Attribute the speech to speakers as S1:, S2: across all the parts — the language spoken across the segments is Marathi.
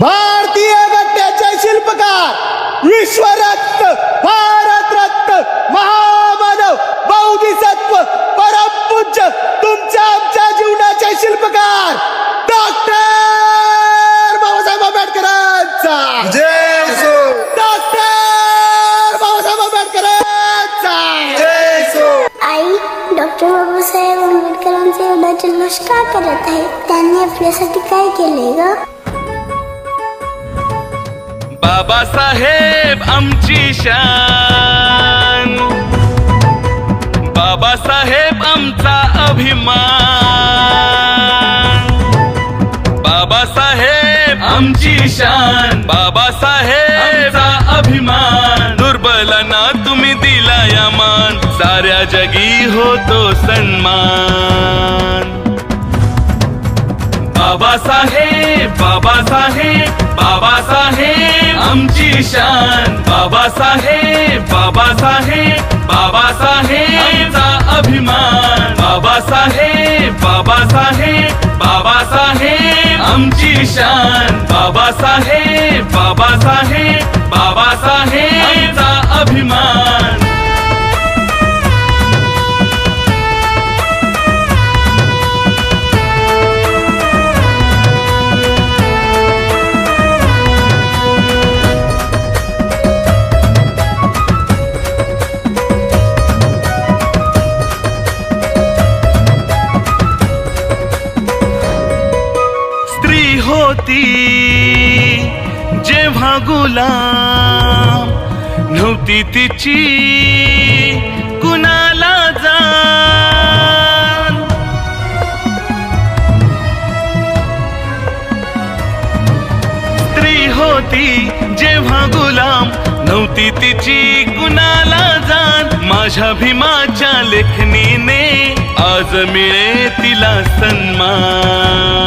S1: भारतीय घटनेचे शिल्पकार, विश्वरत्न, भारतरत्न, महामानव, बौद्धिसत्व, परमपूज्य तुमच्या आमच्या जीवनाचे शिल्पकार डॉक्टर बाबासाहेब आंबेडकरांचा
S2: जय सो
S1: डॉक्टर बाबासाहेब आंबेडकरांचा
S2: जय सो.
S3: आई, डॉक्टर बाबासाहेब आंबेडकरांचा एवढा जल्लोष का करत आहे? त्यांनी आपल्यासाठी काय केले ग?
S4: बाबासाहेब आमची शान, बाबासाहेब आमचा अभिमान, बाबासाहेब आमची शान, बाबासाहेबचा अभिमान. दुर्बलांना तुम्ही दिला या मान, साऱ्या जगी होतो सन्मान. बाबासाहेब बाबासाहेब बाबासाहेब आमची शान, बाबासाहेब बाबासाहेब बाबासाहेबचा अभिमान. बाबासाहेब बाबासाहेब बाबासाहेब आमची शान, बाबासाहेब बाबासाहेब बाबासाहेबचा अभिमान. होती जेव्हा गुलाम, नव्हती तिची कुणाला जाण. स्त्री होती जेव्हा गुलाम, नव्हती तिची कुणाला जाण. माझ्या भीमाच्या लेखणीने आज मिळे तिला सन्मान.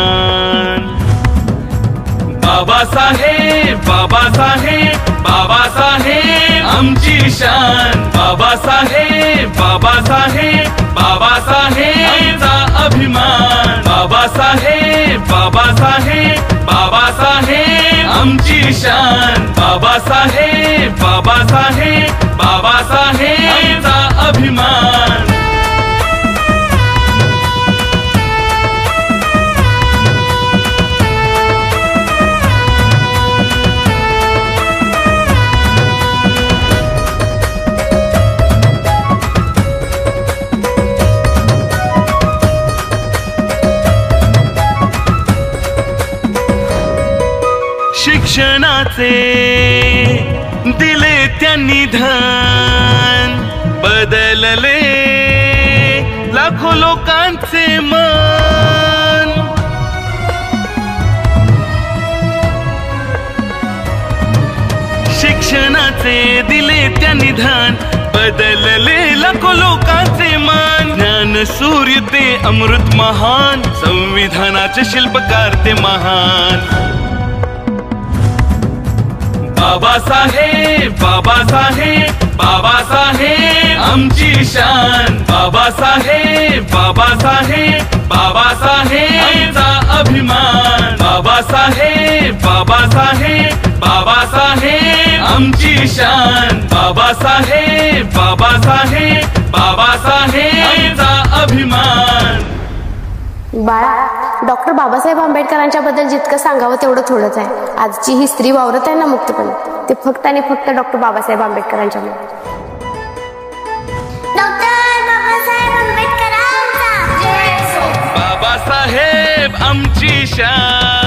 S4: बाबासाहेब बाबासाहेब बाबासाहेब आमची शान, बाबासाहेब बाबासाहेब बाबासाहेबचा अभिमान. बाबासाहेब बाबासाहेब बाबासाहेब आमची शान, बाबासाहेब बाबासाहेब बाबासाहेबचा अभिमान. शिक्षणाचे दिले त्यांनी धन, बदलले लाखो लोकांचे मन. शिक्षणाचे दिले त्यांनी धन, बदलले लाखो लोकांचे मन. ज्ञान सूर्य ते अमृत महान, संविधानाचे शिल्पकार ते महान. बाबासाहेब बाबासाहेब बाबासाहेब आमची शान, बाबासाहेब बाबासाहेब बाबासाहेबचा अभिमान. बाबासाहेब बाबासाहेब बाबासाहेब आमची शान, बाबासाहेब बाबासाहेब बाबासाहेबचा अभिमान.
S5: बाळा, डॉक्टर बाबासाहेब आंबेडकरांच्या बद्दल जितकं सांगावं तेवढं थोडंच आहे. आजची ही स्त्री वावरत आहे ना मुक्तपणे, ते फक्त आणि फक्त डॉक्टर बाबासाहेब आंबेडकरांच्या मुळे.
S3: डॉक्टर बाबासाहेब आंबेडकरांचा जय असो.
S4: बाबासाहेब आमची शान.